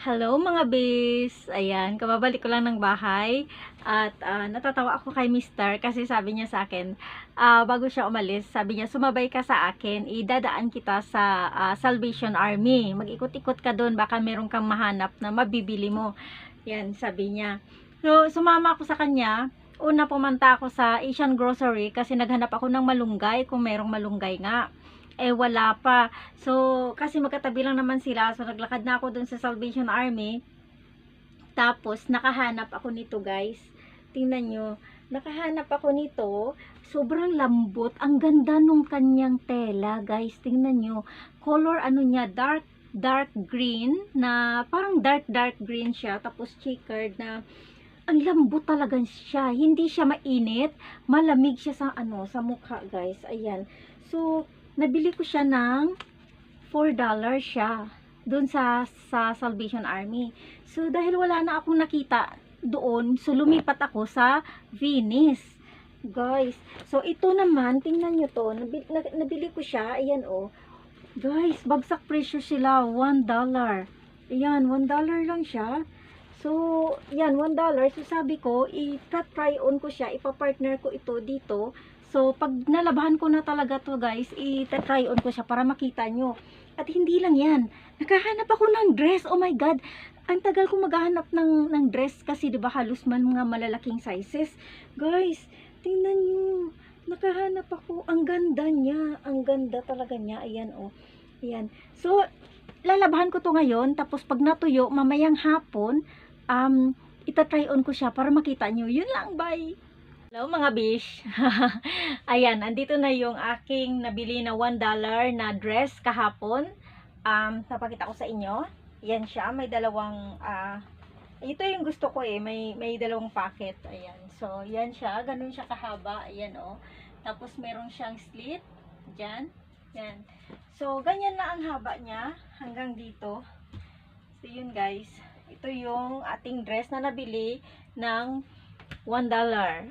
Hello mga bes! Ayan, kababalik ko lang ng bahay at natatawa ako kay Mister kasi sabi niya sa akin, bago siya umalis, sabi niya, sumabay ka sa akin, idadaan kita sa Salvation Army. Mag-ikot-ikot ka doon, baka meron kang mahanap na mabibili mo. Yan, sabi niya. So, sumama ako sa kanya. Una pumunta ako sa Asian Grocery kasi naghanap ako ng malunggay, kung merong malunggay nga. Eh wala pa. So kasi magkatabi lang naman sila, so naglakad na ako dun sa Salvation Army. Tapos nakahanap ako nito, guys. Tingnan nyo, nakahanap ako nito. Sobrang lambot, ang ganda nung kanyang tela, guys. Tingnan nyo, color ano niya, dark green, na parang dark green siya, tapos checkered na. Ang lambot talaga siya, hindi siya mainit, malamig siya sa sa mukha, guys. Ayan. So nabili ko siya ng $4 siya doon sa Salvation Army. So dahil wala na akong nakita doon, so lumipat ako sa Venice, guys. So ito naman, tingnan nyo to, nabili ko siya. Ayan, oh guys, bagsak presyo sila, $1. Ayan, $1 lang siya. So yan, $1. So sabi ko, i-try on ko siya, ipa-partner ko ito dito. So, pag nalabahan ko na talaga to, guys, i-try on ko siya para makita nyo. At hindi lang yan. Nakahanap ako ng dress. Oh my God. Ang tagal ko maghahanap ng dress kasi, diba, halos man mga malalaking sizes. Guys, tingnan nyo. Nakahanap ako. Ang ganda niya. Ang ganda talaga niya. Ayan, oh. Ayan. So, lalabahan ko to ngayon. Tapos, pag natuyo, mamayang hapon, ita-try on ko siya para makita nyo. Yun lang. Bye. Hello mga bish. Ayan, andito na yung aking nabili na $1 na dress kahapon. Napakita ko sa inyo. Yan siya, may dalawang ito yung gusto ko eh, may dalawang packet. Ayan. So, yan siya, ganun siya kahaba. Ayan, oh. Tapos meron siyang slit diyan. Yan. So, ganyan na ang haba niya hanggang dito. So, yun guys. Ito yung ating dress na nabili ng $1.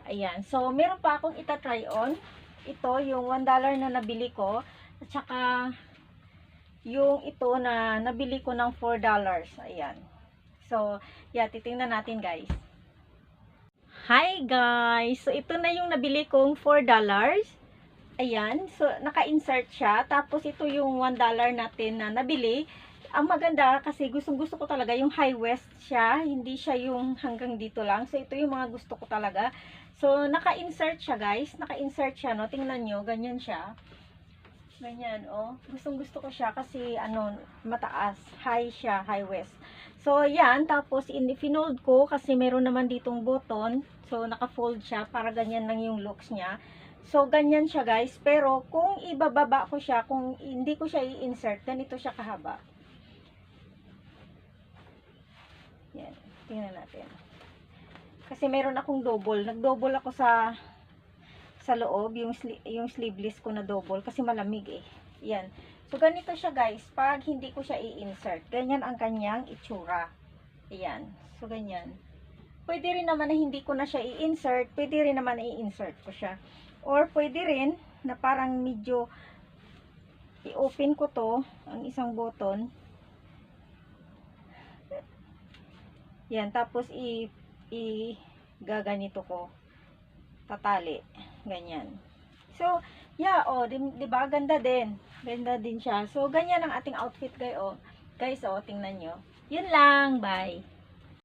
Ayan. So, meron pa akong ita-try on. Ito, yung $1 na nabili ko. At saka, yung ito na nabili ko ng $4. Ayan. So, yeah, titingnan natin, guys. Hi, guys! So, ito na yung nabili kong $4. Ayan. So, naka-insert siya. Tapos, ito yung $1 natin na nabili. Ang maganda kasi gustong-gusto ko talaga yung high waist siya, hindi siya yung hanggang dito lang. So ito yung mga gusto ko talaga. So naka-insert siya, guys. Naka-insert siya, no. Tingnan nyo, ganyan siya. Ganyan, oh. Gustong-gusto ko siya kasi mataas, high siya, high waist. So yan, tapos finold ko kasi meron naman ditong button. So naka-fold siya para ganyan lang yung looks niya. So ganyan siya, guys. Pero kung ibababa ko siya, kung hindi ko siya i-insert, ganito siya kahaba. Yan, tingnan natin. Kasi meron akong double. Nag-double ako sa loob, yung sleeveless ko na double kasi malamig eh. Yan. So ganito siya, guys, pag hindi ko siya i-insert. Ganyan ang kanyang itsura. Ayan. So ganyan. Pwede rin naman na hindi ko na siya i-insert, pwede rin naman na i-insert ko siya. Or pwede rin na parang medyo i-open ko to, ang isang button. Yan, tapos gaganito ko. Tatali. Ganyan. So, yeah, oh, diba? Ganda din. Ganda din siya. So, ganyan ang ating outfit, guys, oh. Guys, oh, tingnan nyo. Yun lang. Bye.